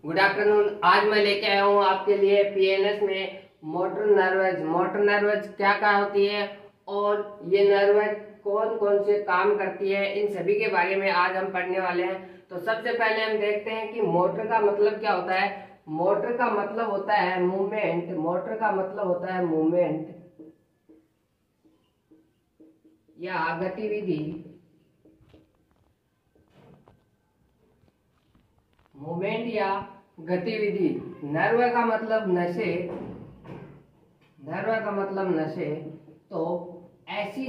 Good afternoon. आज मैं लेके आया हूँ आपके लिए पीएनएस में मोटर नर्वस। मोटर नर्वस क्या होती है और ये नर्वस कौन कौन से काम करती है, इन सभी के बारे में आज हम पढ़ने वाले हैं। तो सबसे पहले हम देखते हैं कि मोटर का मतलब क्या होता है। मोटर का मतलब होता है मूवमेंट। मोटर का मतलब होता है मूवमेंट या गतिविधि। मूवमेंट या गतिविधि। नर्व का मतलब नशे। नर्व का मतलब नशे। तो ऐसी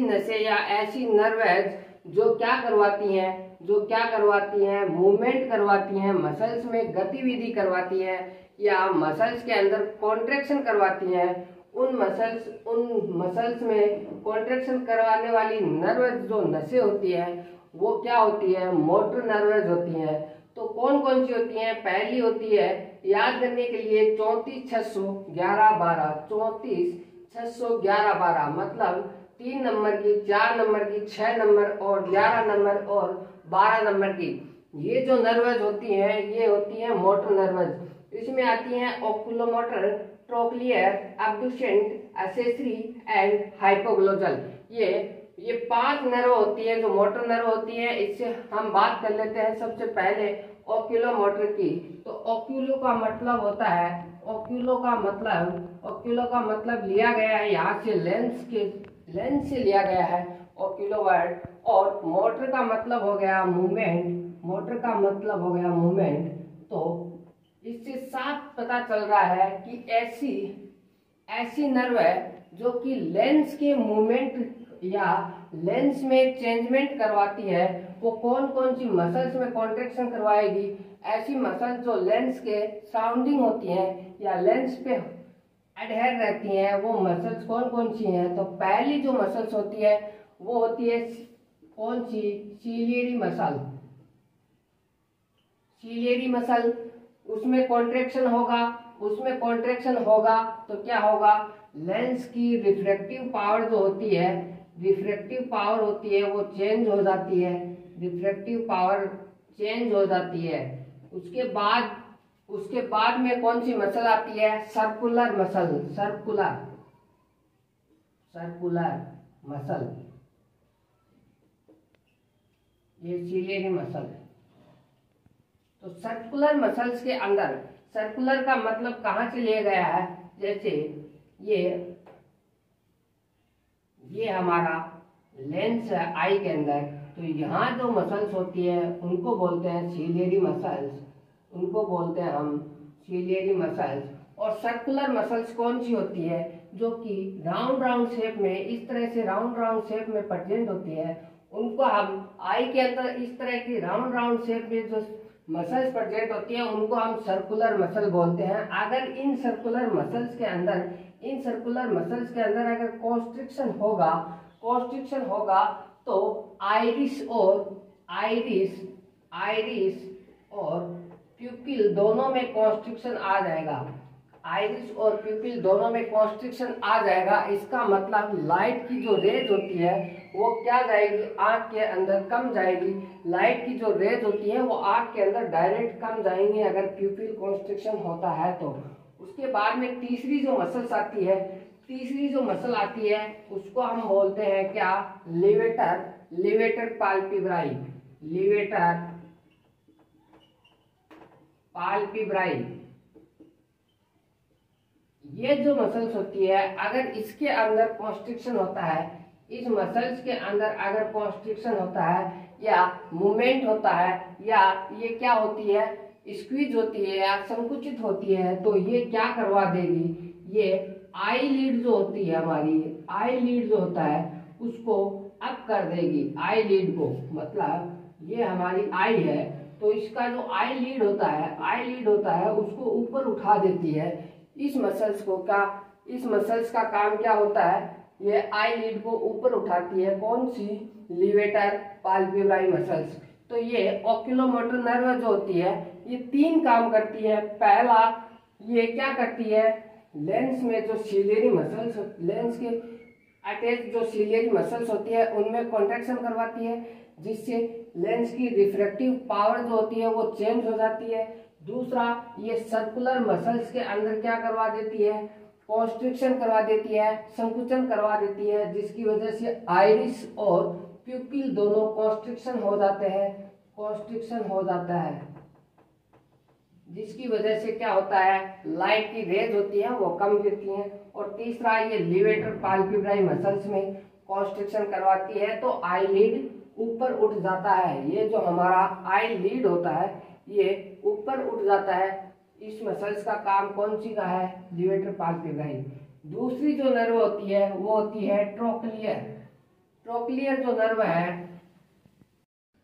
नशे या ऐसी नर्व्स जो क्या करवाती हैं, मूवमेंट करवाती हैं, मसल्स में गतिविधि करवाती हैं या मसल्स के अंदर कॉन्ट्रैक्शन करवाती हैं। उन मसल्स में कॉन्ट्रैक्शन करवाने वाली नर्व्स जो नसें होती है वो क्या होती है, मोटर नर्व्स होती हैं। तो कौन कौन सी होती हैं? पहली होती है, याद करने के लिए, 34 600 11 12। 34 611 12 मतलब 3 नंबर की, 4 नंबर की, 6 नंबर और 11 नंबर और 12 नंबर की। ये जो नर्व्स होती हैं ये होती हैं मोटर नर्व्स। इसमें आती हैं oculomotor, trochlear, abducent, accessory and hypoglossal. ये 5 नर्व होती है जो मोटर नर्व होती है। इससे हम बात कर लेते हैं सबसे पहले ओक्यूलोमोटर की। तो ओक्यूलो का मतलब होता है, ओक्यूलो का मतलब लिया गया है यहाँ से लेंस से लिया गया है ओक्यूलो वर्ड। और मोटर का मतलब हो गया मूवमेंट। मोटर का मतलब हो गया मूवमेंट। तो इससे साफ पता चल रहा है कि ऐसी नर्व है जो कि लेंस के मूवमेंट या लेंस में चेंजमेंट करवाती है। वो कौन कौन सी मसल्स में कॉन्ट्रैक्शन करवाएगी? ऐसी मसल्स जो लेंस के सराउंडिंग होती हैं या लेंस पे एडहेर रहती हैं, वो मसल्स कौन कौन सी हैं? तो पहली जो मसल्स होती है वो होती है कौन सी? Ciliary muscle. सीलियरी मसल, उसमें कॉन्ट्रैक्शन होगा तो क्या होगा? लेंस की रिफ्रैक्टिव पावर जो होती है, वो चेंज हो जाती है। रिफ्रैक्टिव पावर चेंज हो जाती है। उसके बाद में कौन सी मसल आती है? Circular muscle. सर्कुलर मसल, ये सीलियरी मसल। तो सर्कुलर मसल्स के अंदर, सर्कुलर का मतलब कहाँ से लिया गया है? जैसे ये हमारा लेंस है आई के अंदर, तो यहाँ जो मसल्स होती है उनको बोलते हैं सीलियरी मसल्स। और सर्कुलर मसल्स कौन सी होती है? जो कि राउंड शेप में, इस तरह से राउंड शेप में प्रेजेंट होती है। उनको हम आई के अंदर इस तरह की राउंड शेप में जो मसल्स प्रेजेंट होती है उनको हम सर्कुलर मसल बोलते हैं। अगर इन सर्कुलर मसल्स के अंदर अगर कॉन्स्ट्रिक्शन होगा तो आइरिस और प्यूपिल दोनों में कॉन्स्ट्रिक्शन आ जाएगा। इसका मतलब लाइट की जो रेज होती है वो क्या जाएगी? आंख के अंदर कम जाएगी। लाइट की जो रेज होती है वो आंख के अंदर डायरेक्ट कम जाएंगी अगर प्यूपिल कॉन्स्ट्रिक्शन होता है तो। उसके बाद में तीसरी जो मसल आती है उसको हम बोलते हैं क्या? लिवेटर पाल्पेब्राई। ये जो मसल्स होती है, अगर इसके अंदर कॉन्स्ट्रिक्शन होता है, इस मसल्स के अंदर अगर कॉन्स्ट्रिक्शन होता है या मूवमेंट होता है या ये क्या होती है, स्क्वीज होती है या संकुचित होती है, तो ये क्या करवा देगी? ये आई लीड जो होती है हमारी, आई लीड जो होता है उसको अप कर देगी। आई लीड को मतलब ये हमारी आई है तो इसका जो आई लीड होता है उसको ऊपर उठा देती है। इस मसल्स का काम क्या होता है? ये आई लीड को ऊपर उठाती है। कौन सी? Levator पाल्पेब्राई muscles. तो ये ओक्यूलोमोटर नर्व जो होती है ये 3 काम करती है। पहला, ये क्या करती है? लेंस में जो सीलियरी मसल्स, लेंस के अटैच जो सीलियरी मसल्स होती है उनमें कॉन्ट्रैक्शन करवाती है, जिससे लेंस की रिफ्रैक्टिव पावर जो होती है वो चेंज हो जाती है। दूसरा, ये सर्कुलर मसल्स के अंदर क्या करवा देती है, कॉन्स्ट्रिक्शन करवा देती है, संकुचन करवा देती है, जिसकी वजह से आइरिस और प्यूपिल दोनों कॉन्स्ट्रिक्शन हो जाते हैं, कॉन्स्ट्रिक्शन हो जाता है, जिसकी वजह से क्या होता है, लाइट की रेज होती है वो कम गिरती हैं। और तीसरा, ये लिवेटर पाल्पेब्राई मसल्स में कॉन्स्ट्रिक्शन करवाती है तो आईलिड ऊपर उठ जाता है। ये जो हमारा आईलिड होता है ये ऊपर उठ जाता है। इस मसल्स का काम कौन सी का है, लिवेटर पाल्पेब्राई। दूसरी जो नर्व होती है वो होती है ट्रोक्लियर। ट्रोक्लियर जो नर्व है,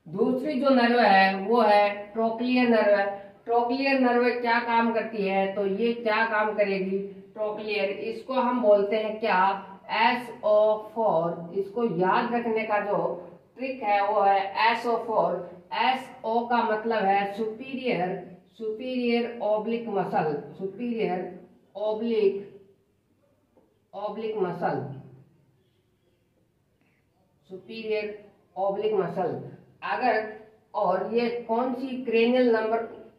दूसरी जो नर्व है वो है ट्रोक्लियर नर्व। ट्रोक्लियर नर्व क्या काम करती है, तो ये क्या काम करेगी ट्रोक्लियर, इसको हम बोलते हैं क्या, SO4। इसको याद रखने का जो ट्रिक है वो है SO4। SO का मतलब है superior, superior oblique muscle, superior oblique muscle, superior oblique muscle. अगर, और ये कौन सी क्रेनियल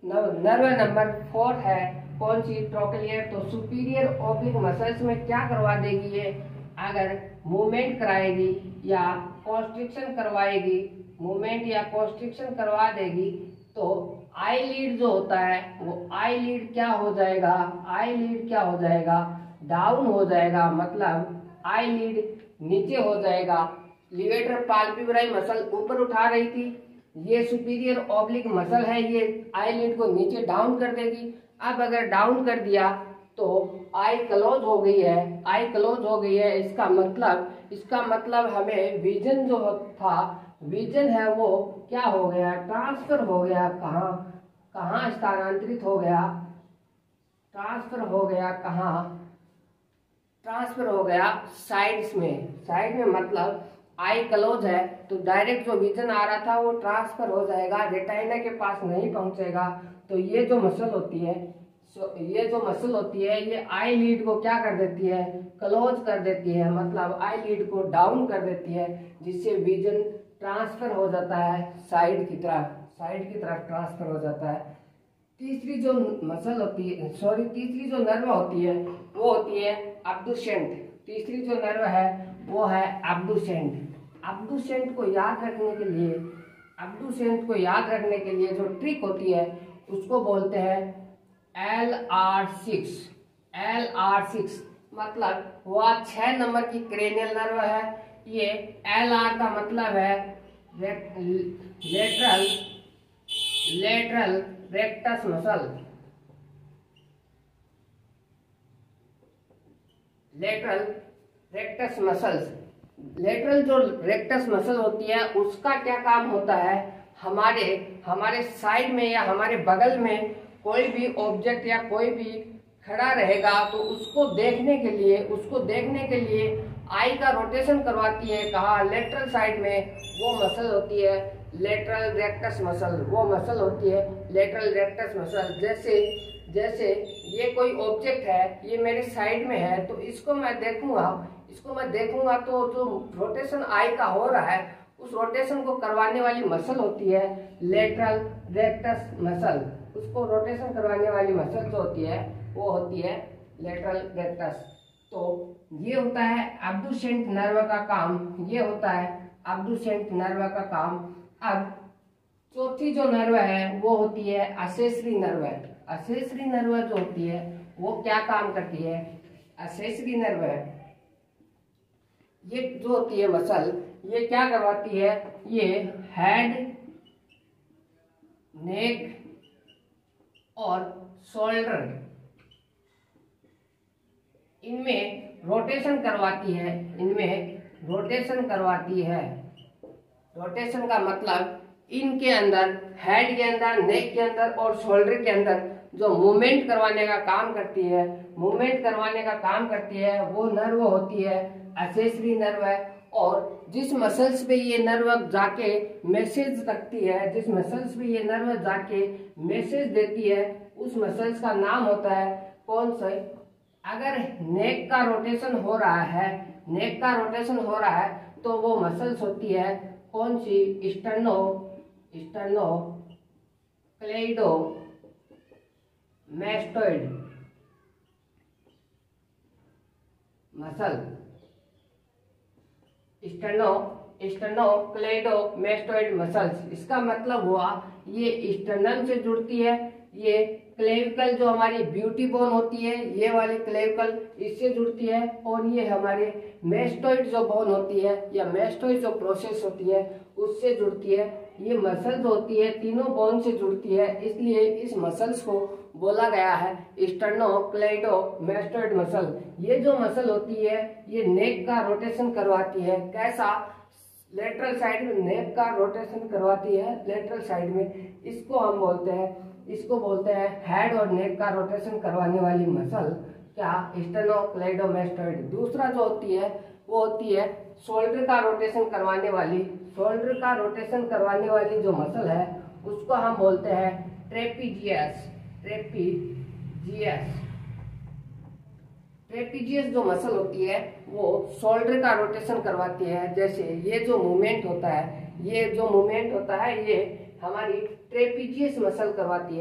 नर्व नंबर 4 है, कौन सी, ट्रोक्लियर। तो सुपीरियर ऑब्लिक मसल्स में क्या करवा देगी ये, अगर मूवमेंट कराएगी या कॉन्स्ट्रिक्शन करवाएगी, मूवमेंट या कॉन्स्ट्रिक्शन करवा देगी तो आईलिड जो होता है वो आईलिड क्या हो जाएगा, आईलिड क्या हो जाएगा, डाउन हो जाएगा, मतलब आईलिड नीचे हो जाएगा। लिवेटर पाल्पेब्राई मसल ऊपर उठा रही थी, ये सुपीरियर ऑब्लिक मसल है, ये आईलिड को नीचे डाउन कर देगी। अब अगर डाउन कर दिया तो आई क्लोज हो गई है, आई क्लोज हो गई है। इसका मतलब हमें विजन जो था, विजन है वो क्या हो गया, ट्रांसफर हो गया, कहाँ स्थानांतरित हो गया, ट्रांसफर हो गया, कहाँ ट्रांसफर हो गया, साइड्स में। साइड में मतलब आई क्लोज है तो डायरेक्ट जो विजन आ रहा था वो ट्रांसफर हो जाएगा, रेटिना के पास नहीं पहुंचेगा। तो ये जो मसल होती है, ये आई लीड को क्या कर देती है, क्लोज कर देती है, मतलब आई लीड को डाउन कर देती है, जिससे विजन ट्रांसफर हो जाता है साइड की तरफ ट्रांसफर हो जाता है। तीसरी जो मसल होती है, तीसरी जो नर्व होती है वो होती है अब्डुसेंट। तीसरी जो नर्व है वो है अब्डुसेंट। अब्डुसेंट को याद रखने के लिए जो ट्रिक होती है उसको बोलते हैं LR6। LR6 मतलब वह 6 नंबर की क्रेनियल नर्व है। ये LR का मतलब है lateral rectus muscle, lateral rectus muscles. Lateral जो रेक्टस मसल होती है उसका क्या काम होता है, हमारे साइड में या हमारे बगल में कोई भी ऑब्जेक्ट या कोई भी खड़ा रहेगा तो उसको देखने के लिए आई का रोटेशन करवाती है। कहाँ, लेटरल साइड में। वो मसल होती है लेटरल रेक्टस मसल, वो मसल होती है लेटरल रेक्टस मसल। जैसे ये कोई ऑब्जेक्ट है, ये मेरे साइड में है तो इसको मैं देखूंगा तो जो रोटेशन आई का हो रहा है उस रोटेशन को करवाने वाली मसल होती है लेटरल रेक्टस मसल। उसको रोटेशन करवाने वाली मसल जो होती है वो होती है लेटरल रेक्टस। तो ये होता है अब्डुसेंट नर्व का काम, अब चौथी जो नर्व है वो होती है असेसरी नर्व। असेसरी नर्व जो होती है वो क्या काम करती है, असेसरी नर्व ये जो होती है मसल, ये क्या करवाती है, ये हेड, नेक और शोल्डर, इनमें रोटेशन करवाती है। रोटेशन का मतलब इनके अंदर, हेड के अंदर, नेक के अंदर और शोल्डर के अंदर जो मूवमेंट करवाने का काम करती है वो नर्व होती है असेसरी नर्व है। और जिस मसल्स पे ये नर्व जाके मैसेज रखती है, देती है, उस मसल्स का नाम होता है कौन सा। अगर नेक का रोटेशन हो रहा है तो वो मसल्स होती है कौन सी, स्टर्नोक्लेइडोमास्टोइड मसल। स्टर्नोक्लेइडोमास्टोइड मसल्स, इसका मतलब हुआ ये स्टर्नम से जुड़ती है, ये क्लेविकल जो हमारी ब्यूटी बोन होती है, ये वाली क्लेविकल इससे जुड़ती है, और ये हमारे मेस्टोइड जो बोन होती है या मेस्टोइड जो प्रोसेस होती है उससे जुड़ती है। ये मसल्स होती है तीनों बोन से जुड़ती है, इसलिए इस मसल्स को बोला गया है स्टर्नोक्लेइडोमास्टोइड मसल। ये जो मसल होती है ये नेक का रोटेशन करवाती है। कैसा? लेटरल साइड में नेक का रोटेशन करवाती है, लेटरल साइड में। इसको हम बोलते हैं हेड और नेक का रोटेशन करवाने वाली मसल क्या? स्टर्नोक्लेइडोमास्टोइड। दूसरा जो होती है वो होती है शोल्डर का रोटेशन करवाने वाली जो मसल है उसको हम बोलते हैं ट्रेपीजियस। ट्रेपीजियस जो मसल होती है वो शोल्डर का रोटेशन करवाती है। जैसे ये जो मूवमेंट होता है ये हमारी ट्रेपीजियस मसल करवाती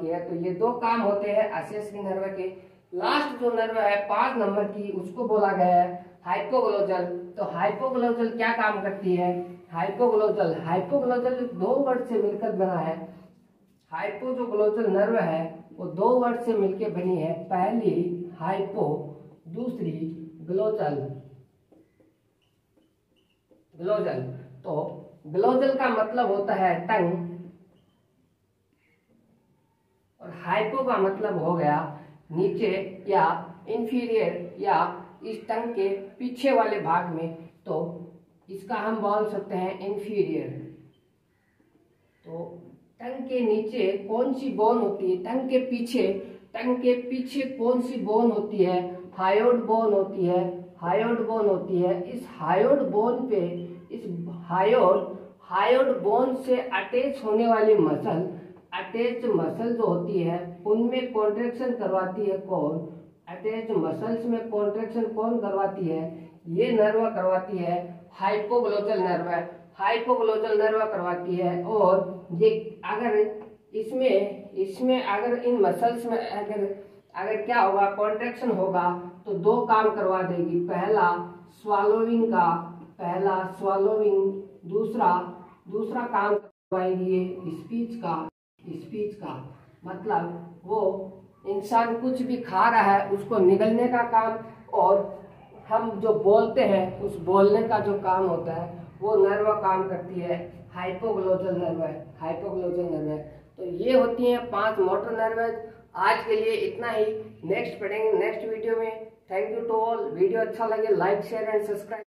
है। तो ये दो काम होते हैं असेसिंग नर्व के। लास्ट जो नर्व है 5 नंबर की, उसको बोला गया है हाइपोग्लोजल। तो हाइपोग्लोजल क्या काम करती है? हाइपोग्लोजल 2 वर्ड से मिलकर बना है। हाइपो जो ग्लोजल नर्व है वो 2 वर्ड से मिलकर बनी है। पहली हाइपो, दूसरी ग्लोजल। तो ग्लोजल का मतलब होता है टंग, और हाइपो का मतलब हो गया नीचे या इंफीरियर या इस टंग के पीछे वाले भाग में, तो इसका हम बोल सकते हैं इंफीरियर। तो टंग के नीचे कौन सी बोन होती है? टंग के पीछे कौन सी बोन होती है? हायोइड बोन होती है। इस हायोइड बोन पे, इस हायोइड बोन से अटैच होने वाली मसल, अटैच्ड मसल जो होती है उनमें कॉन्ट्रैक्शन करवाती है कौन? अटैच्ड मसल्स में कॉन्ट्रैक्शन कौन करवाती है? ये नर्व करवाती है हाइपोग्लोजल नर्व करवाती है। और ये अगर इसमें अगर इन मसल्स में अगर क्या होगा, कॉन्ट्रैक्शन होगा तो 2 काम करवा देगी। पहला स्वालोविंग, दूसरा काम करवाएगी स्पीच का। मतलब वो इंसान कुछ भी खा रहा है उसको निगलने का काम, और हम जो बोलते हैं उस बोलने का जो काम होता है वो नर्व काम करती है, हाइपोग्लोजल नर्व। तो ये होती हैं 5 मोटर नर्व। आज के लिए इतना ही, नेक्स्ट पढ़ेंगे नेक्स्ट वीडियो में। Thank you to all. Video अच्छा लगे लाइक शेयर एंड सब्सक्राइब।